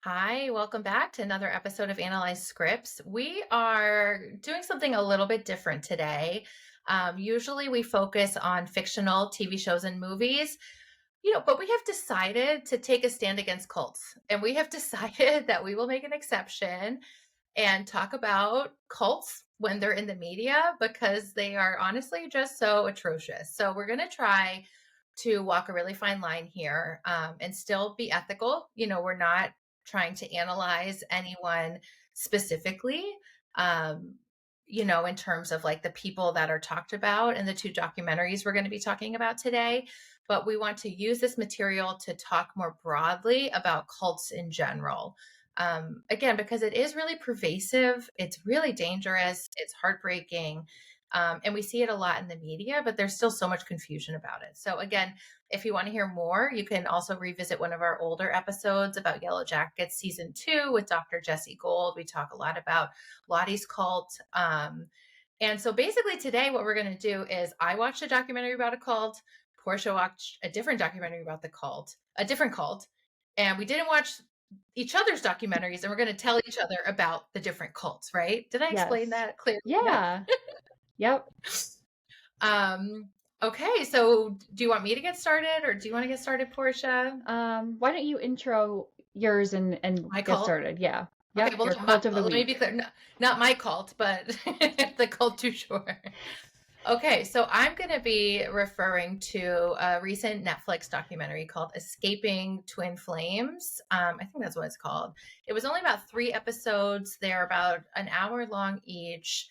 Hi, welcome back to another episode of Analyze Scripts. We are doing something a little bit different today. Usually we focus on fictional TV shows and movies, but we have decided to take a stand against cults. And we have decided that we will make an exception and talk about cults when they're in the media because they are honestly just so atrocious. So we're going to try to walk a really fine line here and still be ethical. We're not trying to analyze anyone specifically, um, in terms of like the people that are talked about in the two documentaries we're going to be talking about today. But we want to use this material to talk more broadly about cults in general. Again, because it is really pervasive, it's really dangerous, it's heartbreaking. And we see it a lot in the media, but there's still so much confusion about it. So, again, if you want to hear more, you can also revisit one of our older episodes about Yellow Jackets season 2 with Dr. Jesse Gold. We talk a lot about Lottie's cult. And so basically today what we're going to do is I watched a documentary about a cult. Portia watched a different documentary about a different cult. And we didn't watch each other's documentaries, and we're going to tell each other about the different cults, right? Did I explain Yes. that clearly enough? Yeah. Yep. Um, okay, so do you want me to get started or do you want to get started, Portia? Why don't you intro yours and My get cult? started? Yeah. Okay, Yep. well, Your no, cult of the let me be week. clear. Not my cult, but the cult du jour. Okay, so I'm going to be referring to a recent Netflix documentary called Escaping Twin Flames. I think that's what it's called. It was only about 3 episodes. They're about an hour long each.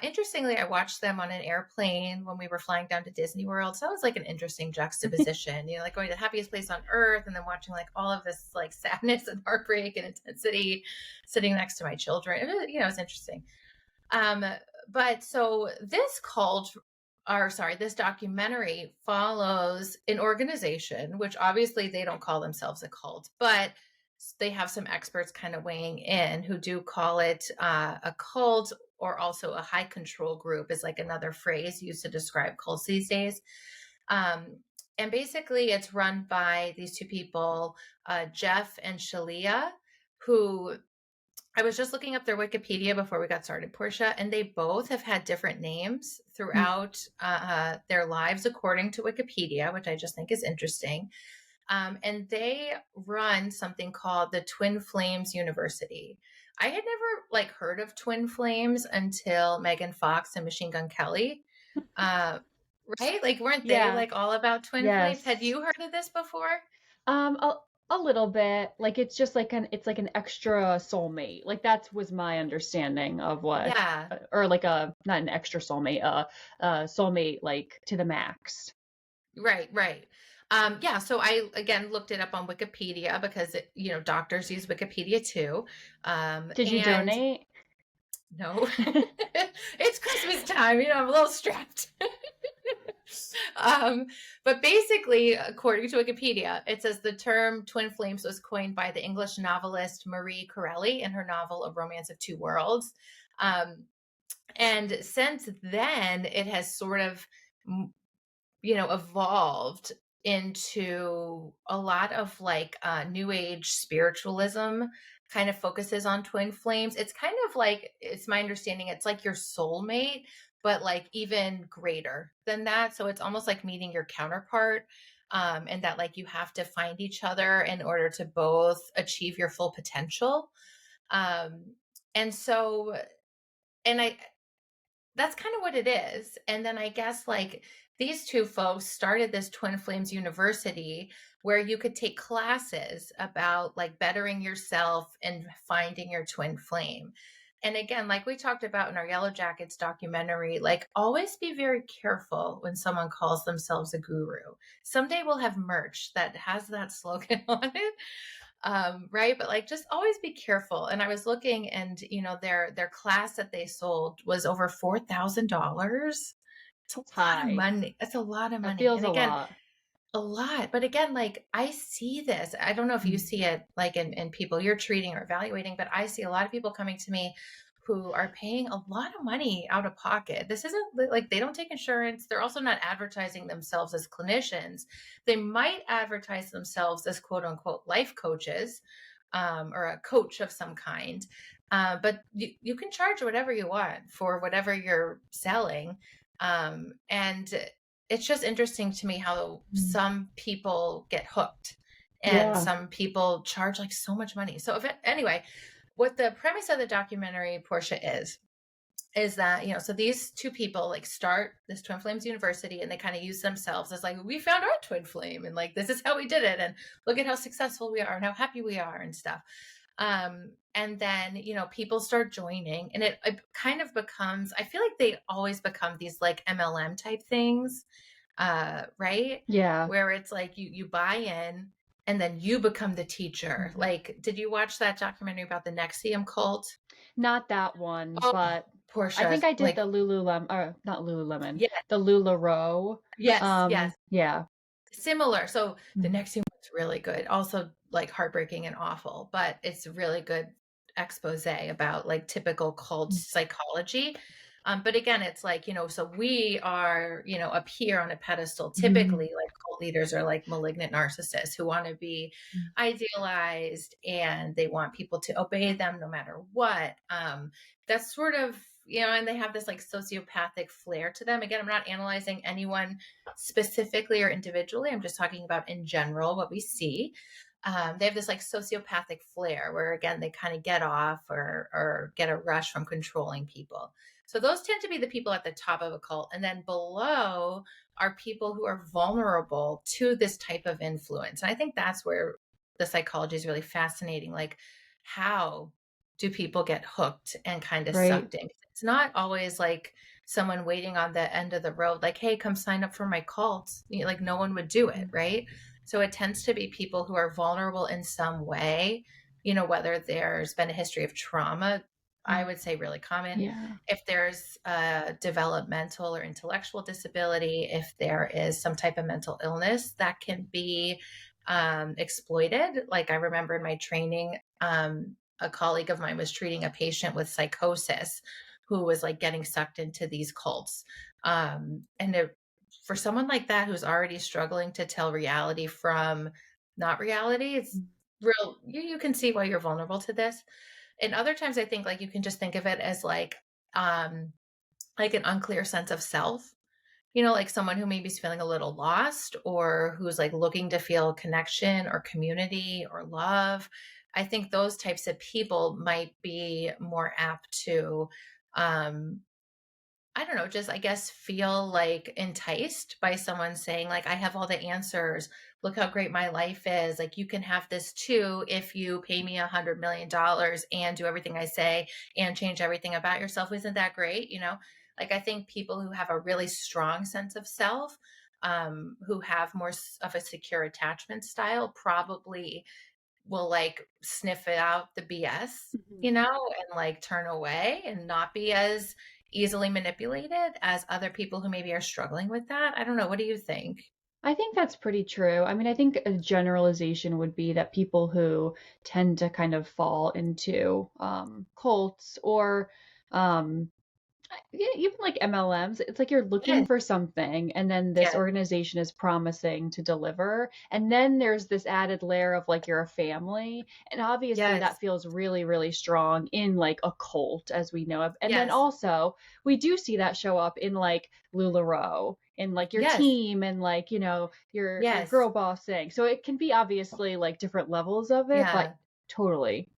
Interestingly, I watched them on an airplane when we were flying down to Disney World. So that was like an interesting juxtaposition, like going to the happiest place on earth and then watching like all of this like sadness and heartbreak and intensity sitting next to my children. It was interesting. Um, but so this documentary follows an organization, which obviously they don't call themselves a cult, but they have some experts kind of weighing in who do call it a cult, or also a high control group is like another phrase used to describe cults these days. Um, and basically, it's run by these two people, Jeff and Shalia, who I was just looking up their Wikipedia before we got started, Portia, and they both have had different names throughout their lives, according to Wikipedia, which I just think is interesting. And they run something called the Twin Flames University. I had never like heard of Twin Flames until Megan Fox and Machine Gun Kelly. Uh, right? Like, weren't they Yeah. like all about twin flames? Had Yes. you heard of this before? Um, a, a little bit. Like it's just like it's like an extra soulmate. Like that was my understanding of what, Yeah. or like a not an extra soulmate, soulmate like to the max. Right, right. Yeah, so I again looked it up on Wikipedia because doctors use Wikipedia too. Did you And donate? no, it's Christmas time, I'm a little strapped. um, but basically, according to Wikipedia, it says the term twin flames was coined by the English novelist Marie Corelli in her novel A Romance of Two Worlds. Um, and since then, it has sort of evolved into a lot of like new age spiritualism kind of focuses on twin flames. It's kind of like, it's my understanding, it's like your soulmate, but like even greater than that. So it's almost like meeting your counterpart. And that like you have to find each other in order to both achieve your full potential. Um, and so, and I, that's kind of what it is. And then I guess like these two folks started this Twin Flames University where you could take classes about like bettering yourself and finding your twin flame. And again, like we talked about in our Yellow Jackets documentary, like always be very careful when someone calls themselves a guru. Someday we'll have merch that has that slogan on it. Right, but like just always be careful. And I was looking, and their class that they sold was over $4,000. It's a It's lot of high. money. That's a lot of That money. feels And a again, lot. a lot. But again, like I see this. I don't know if you Mm. see it like in people you're treating or evaluating, but I see a lot of people coming to me who are paying a lot of money out of pocket. This isn't like they don't take insurance. They're also not advertising themselves as clinicians. They might advertise themselves as quote unquote life coaches, or a coach of some kind. But you can charge whatever you want for whatever you're selling. And it's just interesting to me how Mm. some people get hooked and Yeah. some people charge like so much money. So anyway, what the premise of the documentary, Portia, is that, so these two people like start this Twin Flames University, and they kind of use themselves as like, we found our twin flame, and like, this is how we did it, and look at how successful we are and how happy we are and stuff. And then, people start joining, and it kind of becomes, I feel like they always become these like MLM type things, right? Yeah. Where it's like you buy in, and then you become the teacher. Mhm. Like, did you watch that documentary about the Nexium cult? Not that one, Oh, but I Portia, think I did like, the Lululemon, or not Lululemon, yeah. the LuLaRoe. Yes. Yeah. Similar. So the Mhm. next one's really good. Also like heartbreaking and awful, but it's a really good expose about like typical cult Mm. psychology. But again, it's like, so we are, up here on a pedestal. Mhm. Typically, like cult leaders are like malignant narcissists who want to be Mm. idealized, and they want people to obey them no matter what. That's sort of, and they have this like sociopathic flair to them. Again, I'm not analyzing anyone specifically or individually. I'm just talking about in general what we see. They have this like sociopathic flair where, again, they kind of get off or get a rush from controlling people. So those tend to be the people at the top of a cult. And then below are people who are vulnerable to this type of influence. And I think that's where the psychology is really fascinating. Like, how do people get hooked and kind of Right. sucked in? It's not always like someone waiting on the end of the road, like, hey, come sign up for my cult. Like, no one would do it, Mm. right? So it tends to be people who are vulnerable in some way, whether there's been a history of trauma, I Mm. would say really common. Yeah. If there's a developmental or intellectual disability, if there is some type of mental illness that can be exploited. Like, I remember in my training, a colleague of mine was treating a patient with psychosis who was like getting sucked into these cults. And for someone like that who's already struggling to tell reality from not reality, it's Mm. real. You can see why you're vulnerable to this. And other times, I think like you can just think of it as um, like an unclear sense of self. Like someone who maybe is feeling a little lost, or who's like looking to feel connection or community or love. I think those types of people might be more apt to, um, I don't know, just I guess feel like enticed by someone saying, like, I have all the answers. Look how great my life is. Like, you can have this too if you pay me $100 million and do everything I say and change everything about yourself. Isn't that great? Like, I think people who have a really strong sense of self, who have more of a secure attachment style, probably will like sniff it out the BS, Mhm. and like turn away and not be as easily manipulated as other people who maybe are struggling with that. I don't know. What do you think? I think that's pretty true. I mean, I think a generalization would be that people who tend to kind of fall into cults or um, yeah, even like MLMs, it's like you're looking Yes, for something, and then this yes, organization is promising to deliver. And then there's this added layer of like you're a family. And obviously that yes, feels really, really strong in like a cult as we know of. And then yes, also we do see that show up in like LuLaRoe, in like your yes, team and like, your yes. girl bossing. So it can be obviously like different levels of it, but Yeah. totally.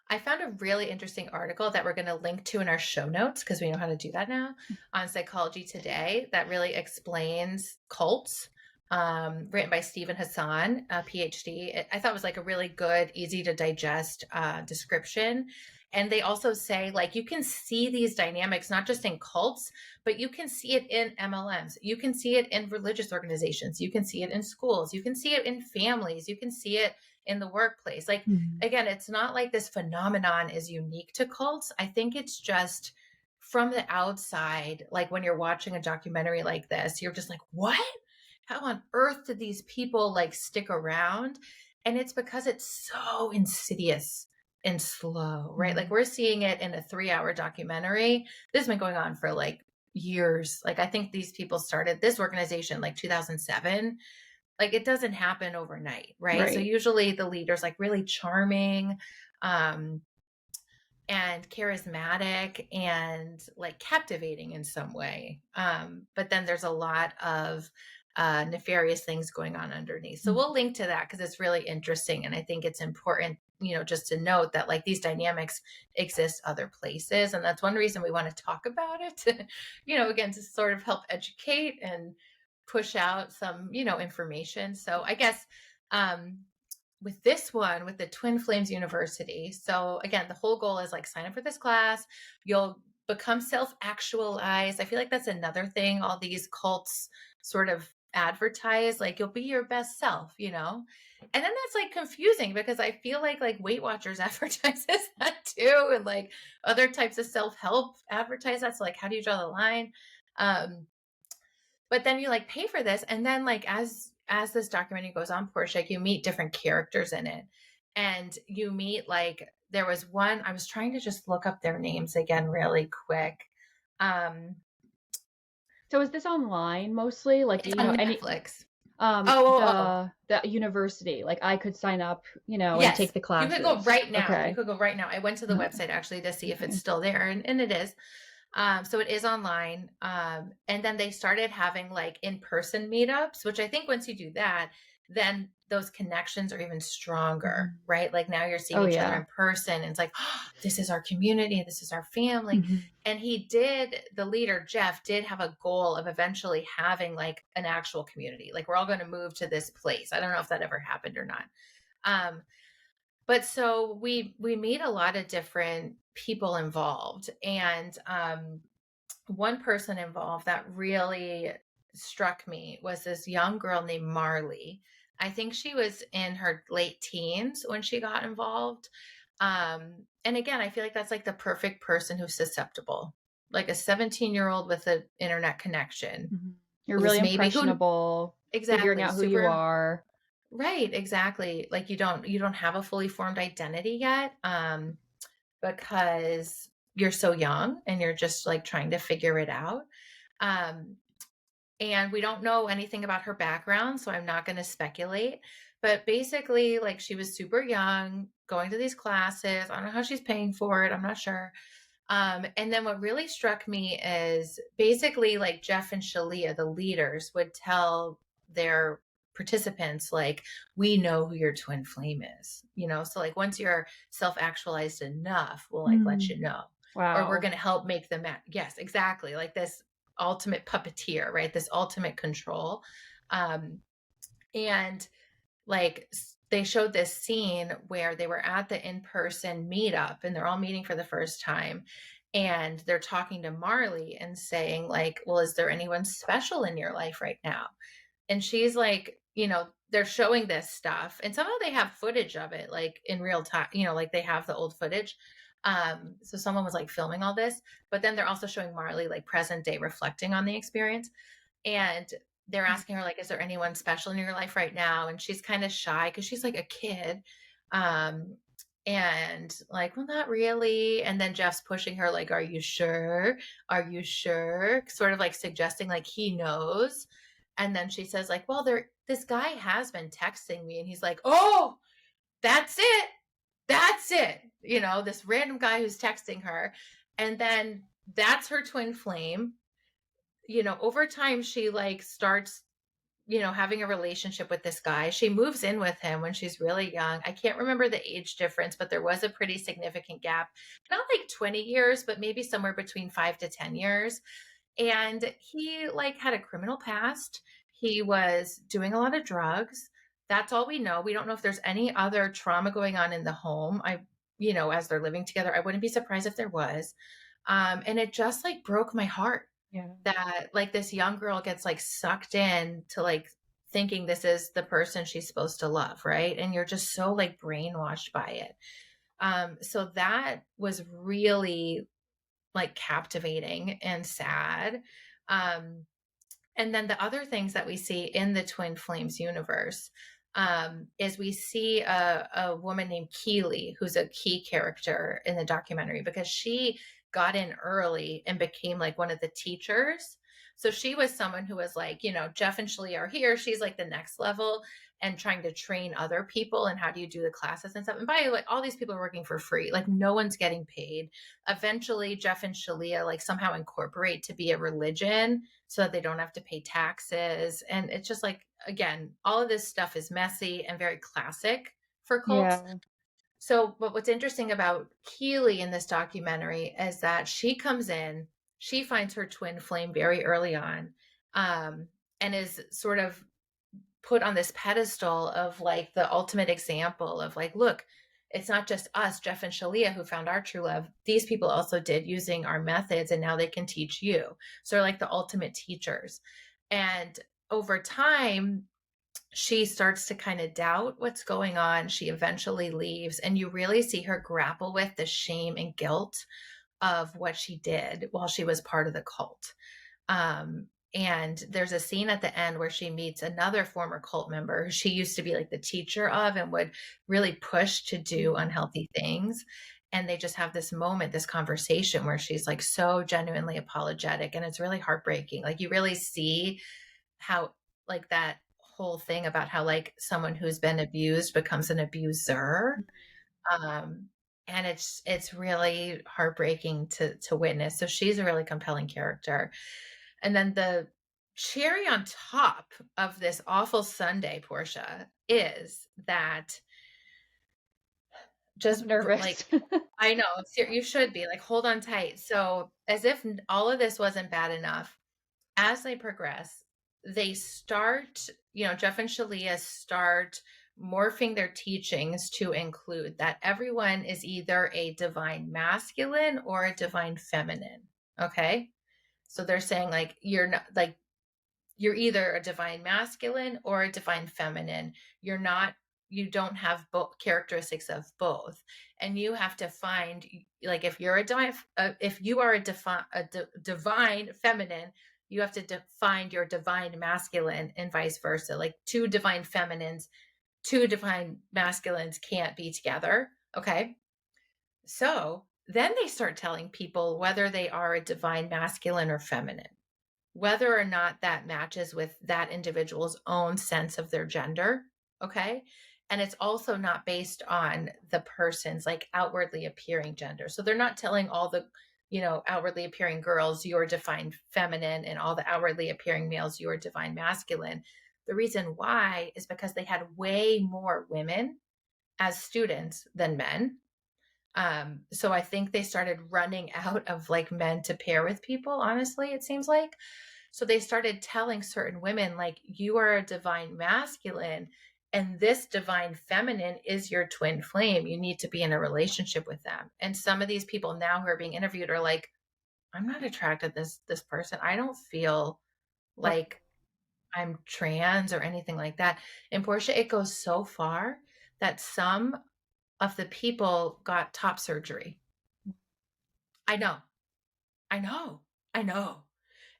I found a really interesting article that we're going to link to in our show notes, because we know how to do that now, on Psychology Today, that really explains cults, written by Stephen Hassan, a PhD. I thought it was like a really good, easy to digest description. And they also say, like, you can see these dynamics not just in cults, but you can see it in MLMs. You can see it in religious organizations. You can see it in schools. You can see it in families. You can see it in the workplace. Like, Mhm. again, it's not like this phenomenon is unique to cults. I think it's just from the outside, like when you're watching a documentary like this, you're just like, what? How on earth did these people like stick around? And it's because it's so insidious and slow, right? Like, Mhm. we're seeing it in a 3-hour documentary. This has been going on for like years. Like, I think these people started this organization like 2007. like it doesn't happen overnight, right? So Right. usually the leader's like really charming, um, and charismatic and like captivating in some way. But then there's a lot of nefarious things going on underneath. So Mhm. we'll link to that because it's really interesting. And I think it's important, just to note that like these dynamics exist other places. And that's one reason we want to talk about it, again, to sort of help educate and push out some, information. So I guess, um, with this one with the Twin Flames University. So again, the whole goal is like sign up for this class, you'll become self-actualized. I feel like that's another thing all these cults sort of advertise, like you'll be your best self, And then that's like confusing because I feel like Weight Watchers advertises that too, and like other types of self-help advertise that. So like how do you draw the line? Um but then you like pay for this, and then like as this documentary goes on, Portia, you meet different characters in it, and you meet like there was one. I was trying to just look up their names again really quick. Um, So is this online mostly? Like, it's on any Netflix. Oh. the university, like I could sign up, and Yes, take the you could go classes. right now. You Okay. could go right now. I went to the Uh, website actually to see if it's okay. still there, and it is. So it is online. And then they started having like in-person meetups, which I think once you do that, then those connections are even stronger, Mhm. right? Like now you're seeing Oh each other yeah. in person. And it's like, oh, this is our community, this is our family. Mhm. And the leader, Jeff, did have a goal of eventually having like an actual community. Like we're all going to move to this place. I don't know if that ever happened or not. Um, but so we meet a lot of different people involved, and one person involved that really struck me was this young girl named Marley. I think she was in her late teens when she got involved. And again, I feel like that's like the perfect person who's susceptible, like a 17-year-old with an internet connection Mhm. You're really who's maybe who impressionable, figuring exactly out who you super are. right, exactly. Like you don't have a fully formed identity yet. Because you're so young and you're just like trying to figure it out. Um, and we don't know anything about her background, so I'm not going to speculate. But basically, like she was super young, going to these classes. I don't know how she's paying for it. I'm not sure. And then what really struck me is basically like Jeff and Shalia, the leaders, would tell their participants, like, we know who your twin flame is, So like once you're self-actualized enough, we'll like let Mm. you know. Or we're Wow. gonna help make them yes, exactly. Like this ultimate puppeteer, right? This ultimate control. Um, and like they showed this scene where they were at the in-person meetup and they're all meeting for the first time, and they're talking to Marley and saying like, well, is there anyone special in your life right now? And she's like, they're showing this stuff and somehow they have footage of it like in real time, like they have the old footage. So someone was like filming all this, but then they're also showing Marley like present day reflecting on the experience, and they're asking her like, is there anyone special in your life right now? And she's kind of shy because she's like a kid, um and like, well, not really. And then Jeff's pushing her like, are you sure, are you sure, sort of like suggesting like he knows. And then she says like, well, this guy has been texting me. And he's like, oh, that's it, that's it, this random guy who's texting her. And then that's her twin flame. Over time she like starts, having a relationship with this guy. She moves in with him when she's really young. I can't remember the age difference, but there was a pretty significant gap. Not like 20 years, but maybe somewhere between 5 to 10 years. And he like had a criminal past. He was doing a lot of drugs. That's all we know. We don't know if there's any other trauma going on in the home. As they're living together, I wouldn't be surprised if there was. And it just like broke my heart Yeah. that like this young girl gets like sucked in to like thinking this is the person she's supposed to love, right? And you're just so like brainwashed by it. So that was really like captivating and sad. Um, and then the other things that we see in the Twin Flames universe, is we see a woman named Keely, who's a key character in the documentary because she got in early and became like one of the teachers. So she was someone who was like, Jeff and Shalia are here. She's like the next level and trying to train other people and how do you do the classes and stuff. And by the way, all these people are working for free. Like no one's getting paid. Eventually, Jeff and Shalia like somehow incorporate to be a religion so that they don't have to pay taxes. And it's just like, again, all of this stuff is messy and very classic for cults. Yeah. So, but what's interesting about Keely in this documentary is that she comes in, she finds her twin flame very early on, um, and is sort of put on this pedestal of like the ultimate example of like, look, it's not just us, Jeff and Shalia, who found our true love. These people also did using our methods, and now they can teach you. So they're like the ultimate teachers. And over time, she starts to kind of doubt what's going on. She eventually leaves, and you really see her grapple with the shame and guilt of what she did while she was part of the cult. Um, and there's a scene at the end where she meets another former cult member who she used to be like the teacher of and would really push to do unhealthy things. And they just have this moment, this conversation where she's like so genuinely apologetic. And it's really heartbreaking. Like you really see how, like, that whole thing about how like someone who's been abused becomes an abuser. Um, and it's really heartbreaking to witness. So she's a really compelling character. And then the cherry on top of this awful Sunday, Portia, is that I'm just nervous. like, I know you should be like, hold on tight. So as if all of this wasn't bad enough, as they progress, they start, Jeff and Shalia start morphing their teachings to include that everyone is either a divine masculine or a divine feminine. Okay. So they're saying like, you're not like, you're either a divine masculine or a divine feminine. You're not, you don't have both characteristics of both. And you have to find, like, if you're a divine, if you are divine feminine, you have to find your divine masculine and vice versa. Like two divine feminines, two divine masculines can't be together. Okay. So then they start telling people whether they are a divine masculine or feminine, whether or not that matches with that individual's own sense of their gender. Okay. And it's also not based on the person's like outwardly appearing gender. So they're not telling all the, outwardly appearing girls, you're defined feminine, and all the outwardly appearing males, you're divine masculine. The reason why is because they had way more women as students than men. So I think they started running out of like men to pair with people, honestly, it seems like. So they started telling certain women, like, you are a divine masculine, and this divine feminine is your twin flame. You need to be in a relationship with them. And some of these people now who are being interviewed are like, I'm not attracted to this person. I don't feel Wow. like I'm trans or anything like that. And Portia, it goes so far that some of the people got top surgery. I know, I know, I know.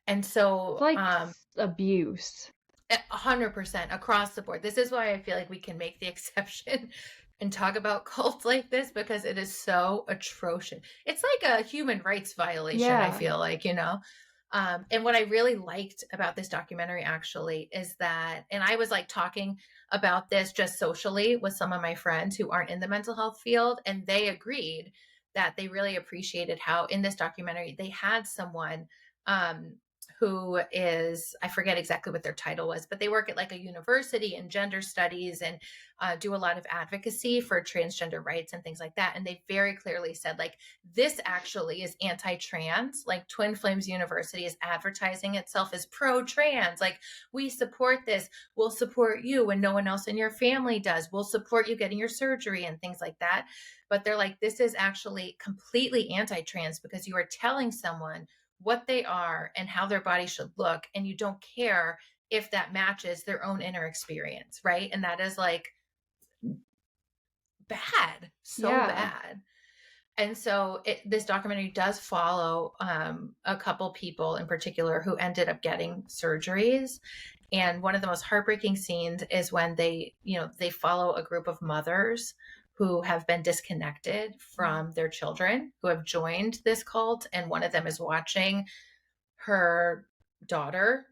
And It's so, like abuse. 100% across the board. This is why I feel like we can make the exception and talk about cults like this because it is so atrocious. It's like a human rights violation, I Yeah. feel like, and what I really liked about this documentary actually is that, and I was like talking about this just socially with some of my friends who aren't in the mental health field, and they agreed that they really appreciated how in this documentary they had someone um, who is, I forget exactly what their title was, but they work at like a university in gender studies and do a lot of advocacy for transgender rights and things like that. And they very clearly said, like, this actually is anti-trans. Like, Twin Flames University is advertising itself as pro-trans. Like, we support this. We'll support you when no one else in your family does. We'll support you getting your surgery and things like that. But they're like, this is actually completely anti-trans because you are telling someone what they are and how their body should look, and you don't care if that matches their own inner experience, right? And that is like bad, so Yeah. bad. And so this documentary does follow a couple people in particular who ended up getting surgeries. And one of the most heartbreaking scenes is when they follow a group of mothers who have been disconnected from their children who have joined this cult. And one of them is watching her daughter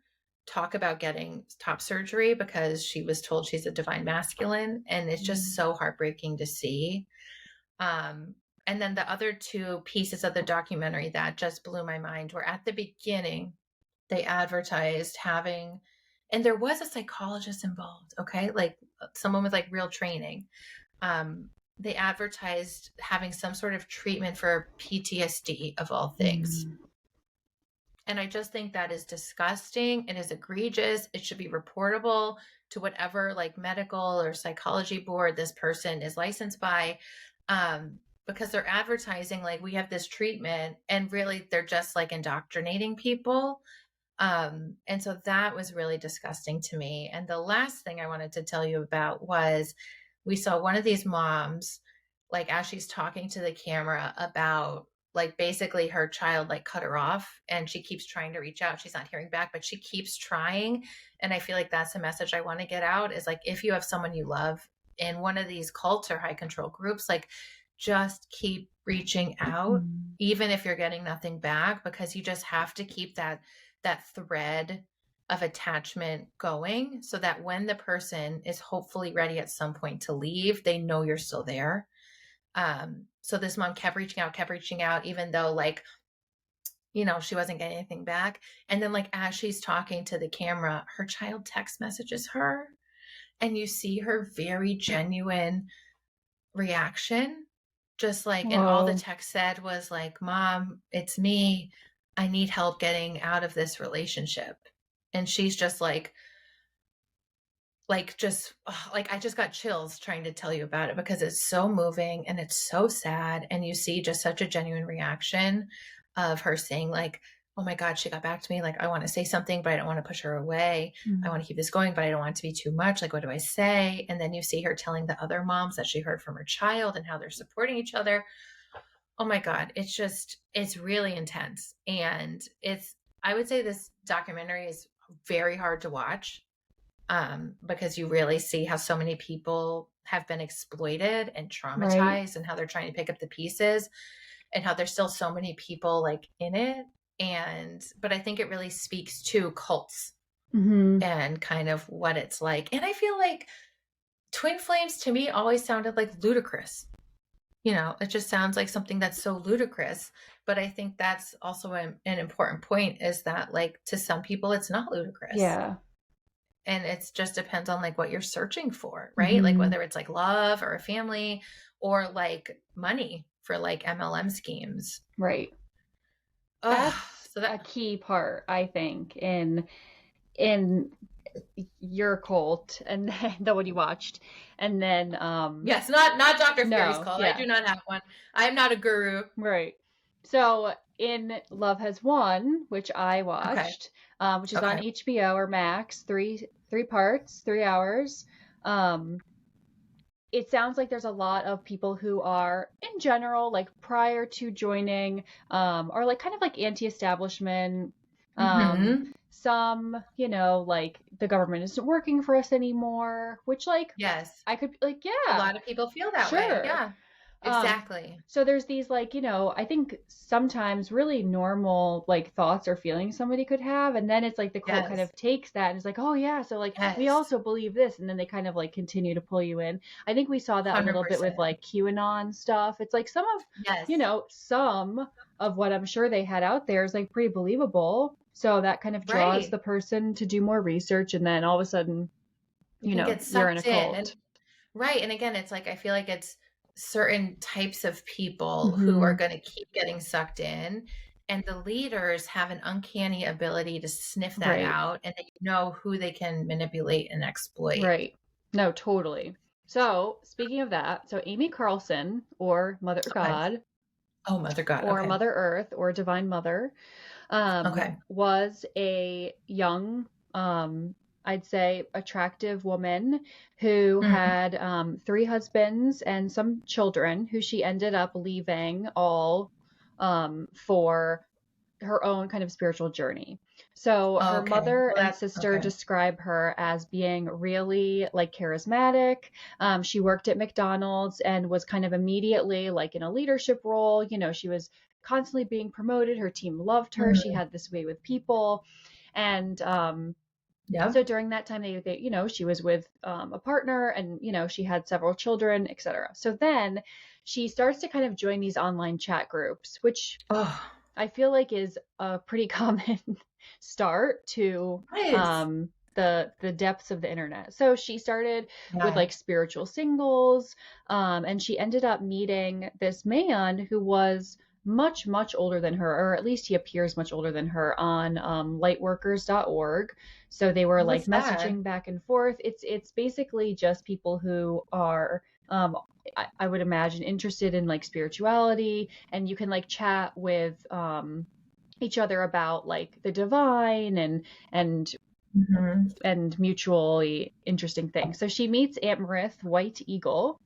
talk about getting top surgery because she was told she's a divine masculine, and it's just Mm. so heartbreaking to see. Um, and then the other two pieces of the documentary that just blew my mind were at the beginning, they advertised having, and there was a psychologist involved, okay? Like someone with like real training. Um, they advertised having some sort of treatment for PTSD of all things. Mm. And I just think that is disgusting. It is egregious. It should be reportable to whatever like medical or psychology board this person is licensed by. Because they're advertising like we have this treatment and really they're just like indoctrinating people. And so that was really disgusting to me. And the last thing I wanted to tell you about was we saw one of these moms, like as she's talking to the camera about like basically her child like cut her off and she keeps trying to reach out. She's not hearing back, but she keeps trying. And I feel like that's the message I want to get out is like if you have someone you love in one of these cults or high control groups, like just keep reaching out, Mm. even if you're getting nothing back, because you just have to keep that thread of attachment going so that when the person is hopefully ready at some point to leave, they know you're still there. So this mom kept reaching out, even though like, she wasn't getting anything back. And then like as she's talking to the camera, her child text messages her and you see her very genuine reaction. Just like, and all the Whoa. text said was like, Mom, it's me. I need help getting out of this relationship. And she's just just like I just got chills trying to tell you about it because it's so moving and it's so sad. And you see just such a genuine reaction of her saying, like, oh my God, she got back to me. Like, I want to say something, but I don't want to push her away. I Mm. want to keep this going, but I don't want it to be too much. Like, what do I say? And then you see her telling the other moms that she heard from her child and how they're supporting each other. Oh my God, it's really intense. And I would say this documentary is very hard to watch because you really see how so many people have been exploited and Right. traumatized and how they're trying to pick up the pieces and how there's still so many people like in it. But I think it really speaks to cults Hmm. and kind of what it's like. And I feel like Twin Flames to me always sounded like ludicrous. It just sounds like something that's so ludicrous. But I think that's also an important point is that, like, to some people, it's not ludicrous. Yeah. And it just depends on like what you're searching for, right? Like Hmm. whether it's like love or a family or like money for like MLM schemes. Right. Oh, That's so a that, key part, I think, in your cult and then the one you watched. And then yes, not Dr. Fury's no, cult. I yeah. do not have one. I am not a guru. Right. So in Love Has Won, which I Okay. watched, which is on Okay. HBO or Max, three parts, 3 hours. Um, it sounds like there's a lot of people who are, in general, like prior to joining, are like kind of like anti-establishment. Um, Mm-hmm. some, like the government isn't working for us anymore, which like Yes. I could like, A yeah, lot of people feel that way. sure. Yeah. Um, Exactly. so there's these like, I think sometimes really normal like thoughts or feelings somebody could have, and then it's like the cult kind Yes. of takes that and is like, oh yeah, so like we Yes. also believe this, and then they kind of like continue to pull you in. I think we saw that a little bit with 100%. like QAnon stuff. It's like Yes. some of what I'm sure they had out there is like pretty believable. So that kind of draws Right. the person to do more research, and then all of a sudden, You can get you're in a sucked in. And cult. right. And again, it's like I feel like it's certain types of people who are Hmm. going to keep getting sucked in. And the leaders have an uncanny ability to sniff that Right. out and they know who they can manipulate and exploit. Right. No, totally. So, speaking of that, so Amy Carlson, or Mother Okay. God, Oh, Mother God. or Okay. Mother Earth, or Divine Mother, Okay. was a young, I'd say, attractive woman who Mm, had three husbands and some children who she ended up leaving all for her own kind of spiritual journey. So her okay. mother Well, and that's sister okay. describe her as being really like charismatic. She worked at McDonald's and was kind of immediately like in a leadership role. She was constantly being promoted. Her team loved her. She Mm, had this way with people. And so Yep. during that time, she was with a partner, and she had several children, etc. So then she starts to kind of join these online chat groups, which Oh, I feel like is a pretty common start to nice. the depths of the internet. So she started with Yeah. like spiritual singles, and she ended up meeting this man who was much, much older than her, or at least he appears much older than her on lightworkers.org. So they were like What's that? messaging back and forth. It's basically just people who are I would imagine interested in like spirituality, and you can like chat with each other about like the divine and Hmm. and mutually interesting things. So she meets Amaranth White Eagle,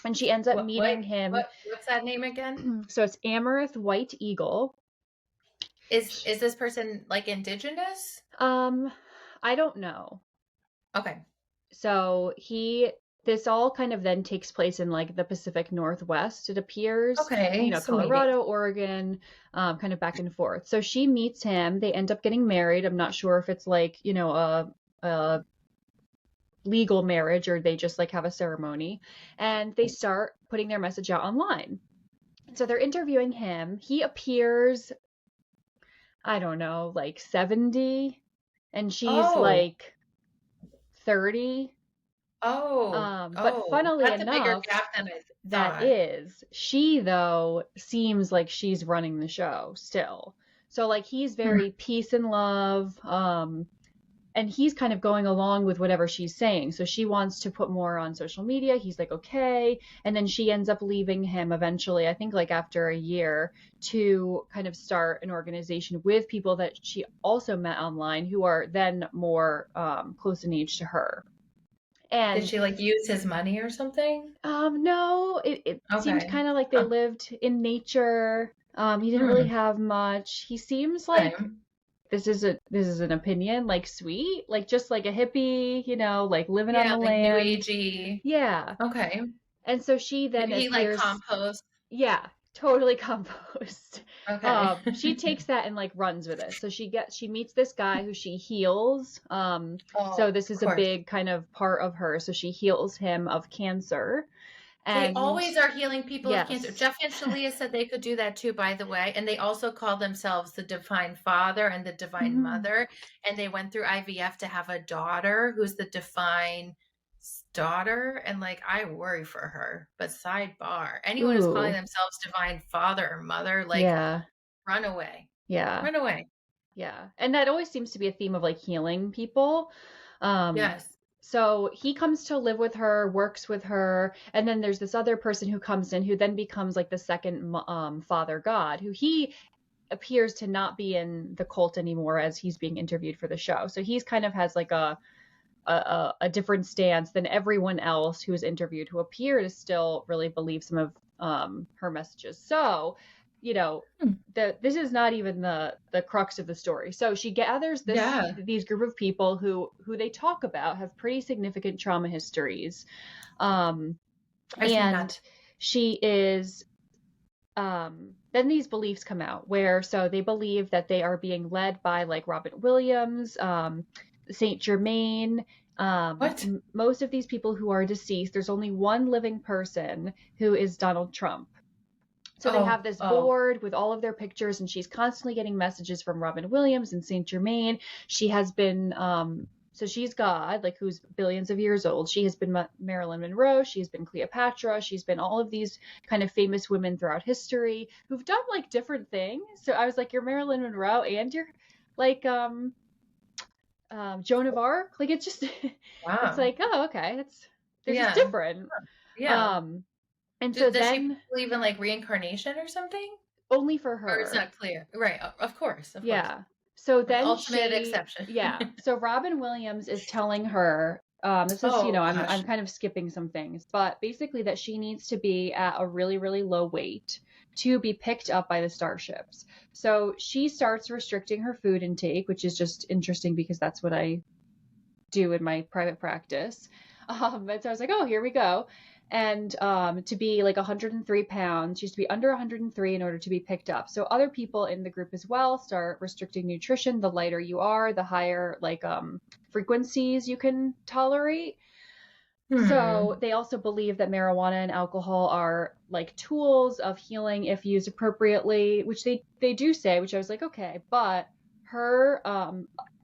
and she ends up meeting him. What's that name again? So it's Amaranth White Eagle. Is this person like indigenous? Um, I don't know. Okay. So this all kind of then takes place in like the Pacific Northwest, it appears, Okay. So maybe. Colorado, Oregon, kind of back and forth. So she meets him. They end up getting married. I'm not sure if it's like, a legal marriage or they just like have a ceremony. And they start putting their message out online. So they're interviewing him. He appears, I don't know, like 70, and she's Oh. like 30. Oh. But Oh. funnily That's a bigger enough, gap than I that thought. is, she though seems like she's running the show still. So like he's Hmm. very peace and love, and he's kind of going along with whatever she's saying. So she wants to put more on social media. He's like, okay. And then she ends up leaving him eventually, I think like after a year, to kind of start an organization with people that she also met online who are then more close in age to her. Did And she like use his money or something? no, it seemed Okay. kind of like they Huh. lived in nature. He didn't really Hmm. have much. He seems Okay. like this is an opinion, like sweet, like just like a hippie, like living on Yeah, the like new land. agey. Yeah. Okay. And so she Did then he like appears, compost? yeah, totally compost. Okay. She takes that and like runs with it. So she meets this guy who she heals. So Oh, this of is a course. big kind of part of her. So she heals him of cancer. They And always are healing people of cancer. yes. Jeff and Shalia said they could do that too, by the way. And they also call themselves the Divine Father and the Divine Mhm. Mother. And they went through IVF to have a daughter who's the Divine daughter. And like, I worry for her. But sidebar, anyone who's calling Ooh. themselves Divine Father or Mother, like, Yeah. run away. Yeah. Run away. Yeah. And that always seems to be a theme of like healing people. Um, Yes. so he comes to live with her, works with her, and then there's this other person who comes in who then becomes like the second father god, who he appears to not be in the cult anymore as he's being interviewed for the show. So he's kind of has like a different stance than everyone else who is interviewed, who appear to still really believe some of her messages. So, you know, Hmm. this is not even the crux of the story. So she gathers Yeah. these group of people who they talk about have pretty significant trauma histories, um, I see and that. she is then these beliefs come out where so they believe that they are being led by like Robin Williams, Saint Germain. What? Most of these people who are deceased, there's only one living person who is Donald Trump. So they have Oh, this oh, board with all of their pictures, and she's constantly getting messages from Robin Williams and Saint Germain. She has been, so she's God, like who's billions of years old. She has been Marilyn Monroe. She's been Cleopatra. She's been all of these kind of famous women throughout history who've done like different things. So I was like, you're Marilyn Monroe and you're like Joan of Arc. Like it's just, it's wow. like, oh, okay, they're just Yeah. different. Yeah. Um, and so Does she then believe in like reincarnation or something? only for Or it's her. not clear. Right. Of course. Of course. Yeah. So Right. then Ultimate exception. so Robin Williams is telling her, this is, Oh I'm gosh. kind of skipping some things, but basically that she needs to be at a really, really low weight to be picked up by the starships. So she starts restricting her food intake, which is just interesting because that's what I do in my private practice. And so I was like, oh, here we go. And to be like 103 pounds, she used to be under 103 in order to be picked up. So other people in the group as well start restricting nutrition. The lighter you are, the higher like frequencies you can tolerate. So Hmm. they also believe that marijuana and alcohol are like tools of healing if used appropriately, which they do say, which I was like, okay, but her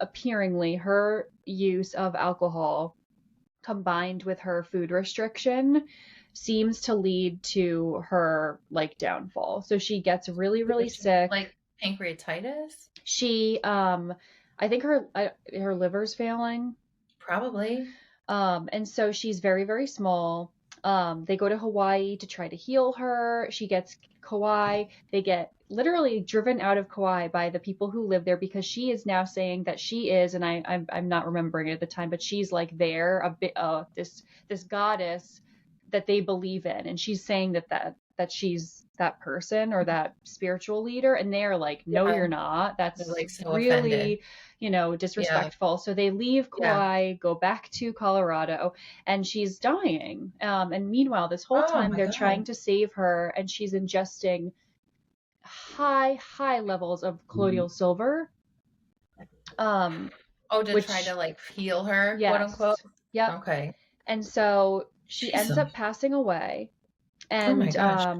appearingly her use of alcohol combined with her food restriction seems to lead to her like downfall. So she gets really really sick. Like pancreatitis? She I think her liver's failing. Probably. And so she's very, very small. They go to Hawaii to try to heal her. She gets Kauai. They get literally driven out of Kauai by the people who live there because she is now saying that she is, and I'm not remembering it at the time, but she's like there a bit this goddess that they believe in, and she's saying that she's that person or that spiritual leader, and they're like, no, Yeah. you're not. They're That's like so offended. really Yeah. disrespectful. So they leave Yeah. Kauai, go back to Colorado, and she's dying. And meanwhile, this whole Oh time my they're trying God. to save her, and she's ingesting high levels of colloidal silver, um, Oh, to try to which, like heal her, quote unquote. yes, yep. Okay. And so she ends Jesus. up passing away. Oh my And gosh.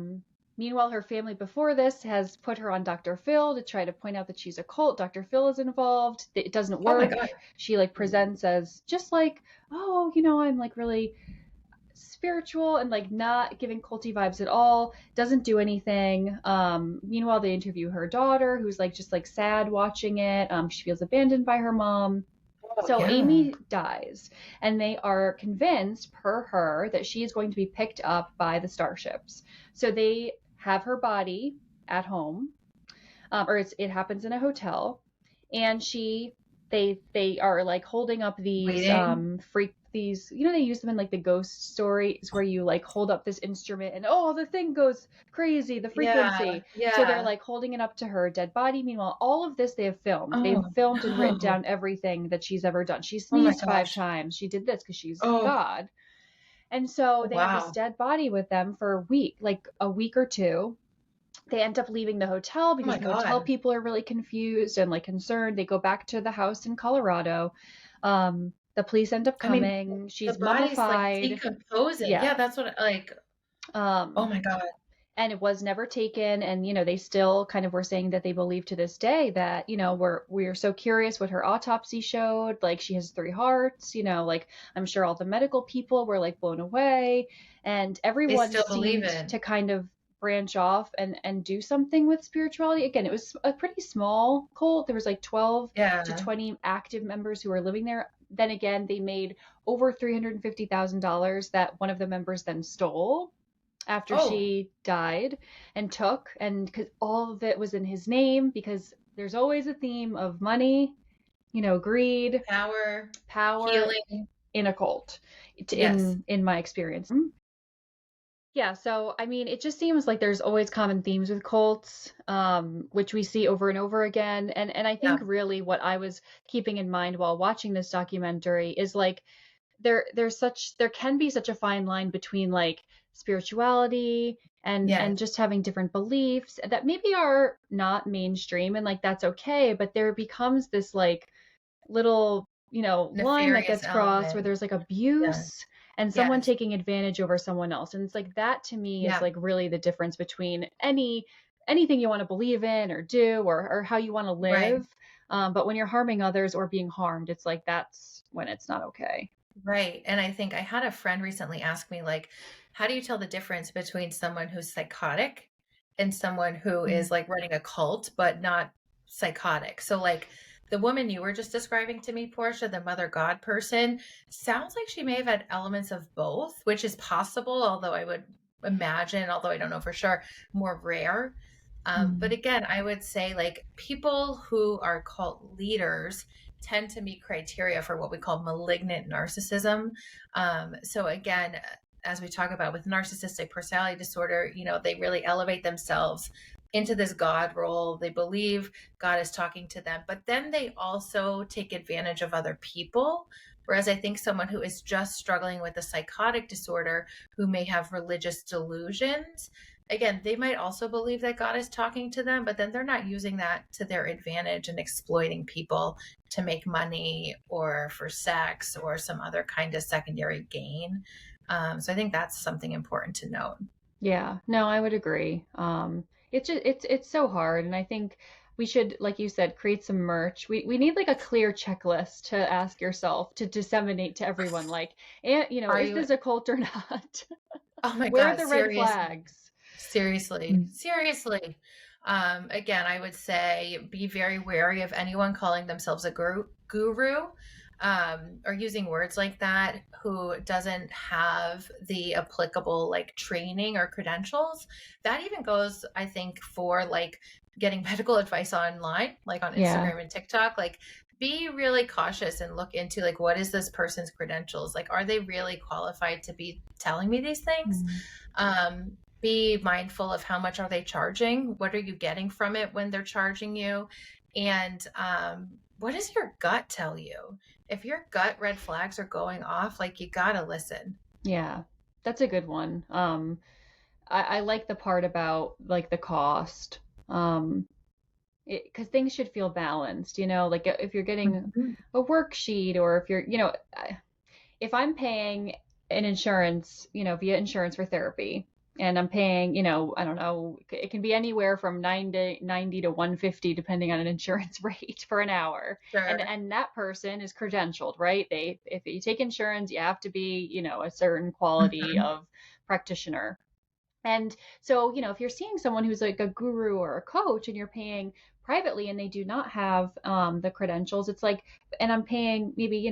meanwhile, her family before this has put her on Dr. Phil to try to point out that she's a cult. Dr. Phil is involved. It doesn't Oh my work. God. She like presents as just like, oh, I'm like really spiritual and like not giving culty vibes at all. Doesn't do anything. Meanwhile, they interview her daughter, who's like just like sad watching it. She feels abandoned by her mom. Oh So yeah. Amy dies, and they are convinced, per her, that she is going to be picked up by the starships. So they have her body at home, or it happens in a hotel, and they are like holding up these Waiting. freak these they use them in like the ghost stories where you like hold up this instrument and oh the thing goes crazy, the Yeah. frequency. So they're Yeah. like holding it up to her dead body. Meanwhile, all of this they've Oh filmed and written no. down everything that she's ever done. She Oh my sneezed 5 gosh. times, she did this because she's Oh God. And so they have this wow. dead body with them for a week or two. They end up leaving the hotel Oh because my the hotel God. people are really confused and like concerned. They go back to the house in Colorado. The police end up I mean, coming. the She's body's like mummified. decomposing. Yeah. Yeah, that's what like, oh Um, my God. and it was never taken. And they still kind of were saying that they believe to this day that we're so curious what her autopsy showed. Like she has 3 hearts. Like I'm sure all the medical people were like blown away, and They everyone still believe seemed it. to kind of branch off and do something with spirituality. Again, it was a pretty small cult. There was like 12 to Yeah. 20 active members who were living there. Then again, they made over $350,000 that one of the members then stole after Oh, she died and took, and because all of it was in his name, because there's always a theme of money, greed, power, power healing. in a cult, Yes. in my experience. Yeah, so I mean, it just seems like there's always common themes with cults, which we see over and over again. And I Yeah. think really what I was keeping in mind while watching this documentary is like there can be such a fine line between like spirituality and Yes. just having different beliefs that maybe are not mainstream, and like that's okay, but there becomes this like little line that Nefarious gets crossed where element. there's like Yeah. abuse and someone Yes. taking advantage over someone else, and it's like that to me is Yeah. like really the difference between anything you want to believe in or do or how you want to Right. live. But when you're harming others or being harmed, it's like that's when it's not okay. Right. And I think I had a friend recently ask me, like, how do you tell the difference between someone who's psychotic and someone who Mm. is like running a cult, but not psychotic? So, like, the woman you were just describing to me, Portia, the mother God person, sounds like she may have had elements of both, which is possible, although I would imagine, although I don't know for sure, more rare. But Mm. again, I would say like people who are cult leaders tend to meet criteria for what we call malignant narcissism. So again, as we talk about with narcissistic personality disorder, they really elevate themselves into this God role. They believe God is talking to them, but then they also take advantage of other people Whereas I think someone who is just struggling with a psychotic disorder, who may have religious delusions, again, they might also believe that God is talking to them, but then they're not using that to their advantage and exploiting people to make money or for sex or some other kind of secondary gain. So I think that's something important to note. Yeah, no, I would agree. It's just it's so hard, and I think we should, like you said, create some merch. We need like a clear checklist to ask yourself to disseminate to everyone. Like, and Are is you? this a cult or not? Oh my Where are God, the red serious. flags? Seriously, seriously. Again, I would say be very wary of anyone calling themselves a guru, or using words like that who doesn't have the applicable like training or credentials. That even goes, I think, for like getting medical advice online, like on Yeah. Instagram and TikTok. Like, be really cautious and look into like what is this person's credentials? Like, are they really qualified to be telling me these things? Mm. Be mindful of how much are they charging, what are you getting from it when they're charging you, and what does your gut tell you? If your gut red flags are going off, like, you gotta listen. Yeah, that's a good one. I like the part about like the cost. Um, because things should feel balanced, like if you're getting Mhm. a worksheet or if you're, if I'm paying an insurance, via insurance for therapy, and I'm paying, I don't know, it can be anywhere from 90 to 150 depending on an insurance rate for an hour. And Sure. and that person is credentialed, right? If you take insurance, you have to be, a certain quality Mhm. of practitioner. And so, if you're seeing someone who's like a guru or a coach and you're paying privately and they do not have the credentials, it's like, and I'm paying maybe,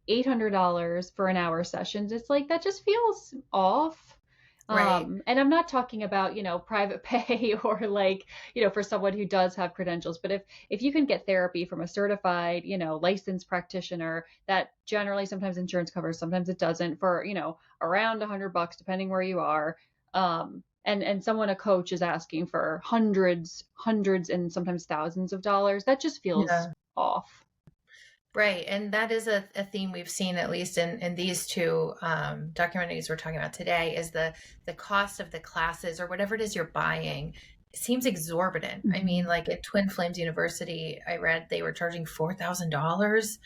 $800 for an hour sessions, it's like that just feels off. Right. And I'm not talking about, private pay or like, for someone who does have credentials, but if you can get therapy from a certified, licensed practitioner that generally sometimes insurance covers, sometimes it doesn't, for, around $100, depending where you are, and someone, a coach, is asking for hundreds and sometimes thousands of dollars, that just feels Yeah. off. Right. And that is a theme we've seen, at least in these two documentaries we're talking about today, is the cost of the classes or whatever it is you're buying seems exorbitant. I mean, Mhm. like at Twin Flames University, I read they were charging $4,000.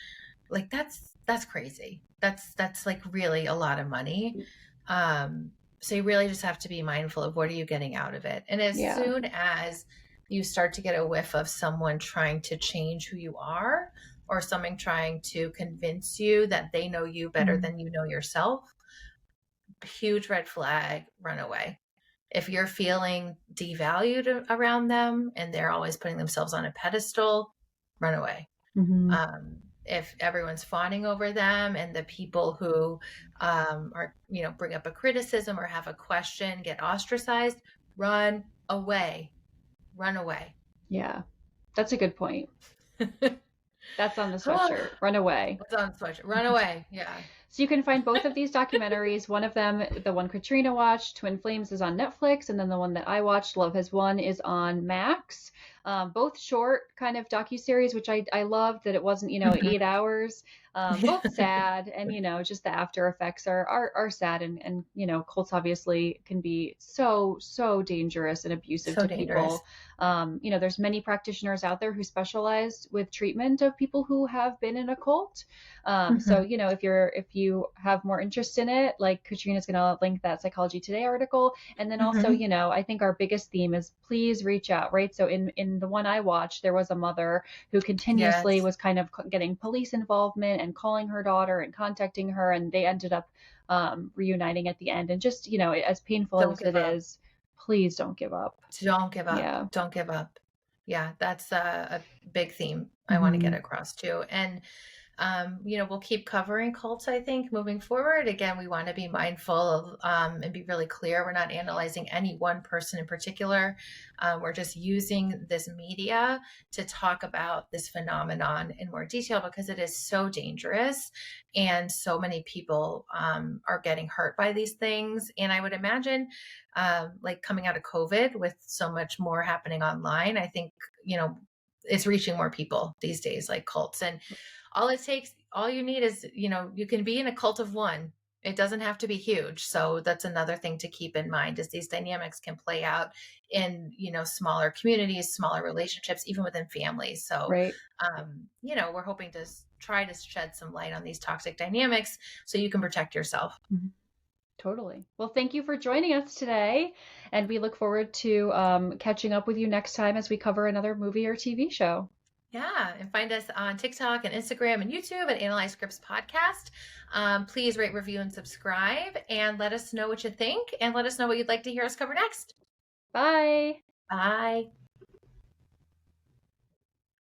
Like, that's crazy. That's like really a lot of money. Um, so you really just have to be mindful of what are you getting out of it. And as Yeah. soon as you start to get a whiff of someone trying to change who you are, or someone trying to convince you that they know you better Mm. than you know yourself, huge red flag, run away. If you're feeling devalued around them and they're always putting themselves on a pedestal, run away. Mhm. If everyone's fawning over them and the people who are, bring up a criticism or have a question get ostracized, run away. Run away. Yeah, that's a good point. That's on the Oh, sweatshirt. Run away. what's on the sweatshirt? Run away. Yeah. So you can find both of these documentaries. One of them, the one Katrina watched, Twin Flames, is on Netflix, and then the one that I watched, Love Has Won, is on Max. Both short kind of docuseries, which I loved that it wasn't, Mhm. 8 hours. Both sad, and just the after effects are sad, and cults obviously can be so dangerous and abusive So to dangerous. people. There's many practitioners out there who specialize with treatment of people who have been in a cult. So Mhm. if you have more interest in it, like Katrina's going to link that Psychology Today article, and then also, Mhm. I think our biggest theme is please reach out, right? So in the one I watched, there was a mother who continuously Yes. was kind of getting police involvement and calling her daughter and contacting her, and they ended up reuniting at the end. And just, as painful Don't as give it up. is, please don't give up. Don't give up. Yeah. Don't give up. Yeah, that's a big theme I want to get Hmm. across too. And we'll keep covering cults, I think, moving forward. Again, we want to be mindful of and be really clear. We're not analyzing any one person in particular. We're just using this media to talk about this phenomenon in more detail because it is so dangerous and so many people are getting hurt by these things. And I would imagine, like coming out of COVID with so much more happening online, I think, it's reaching more people these days, like cults. And all it takes, all you need is, you can be in a cult of one. It doesn't have to be huge. So that's another thing to keep in mind is these dynamics can play out in, smaller communities, smaller relationships, even within families. So, Right. we're hoping to try to shed some light on these toxic dynamics so you can protect yourself. Mhm. Totally. Well, thank you for joining us today, and we look forward to catching up with you next time as we cover another movie or TV show. Yeah, and find us on TikTok and Instagram and YouTube at Analyze Scripts Podcast. Please rate, review, and subscribe, and let us know what you think, and let us know what you'd like to hear us cover next. Bye. Bye.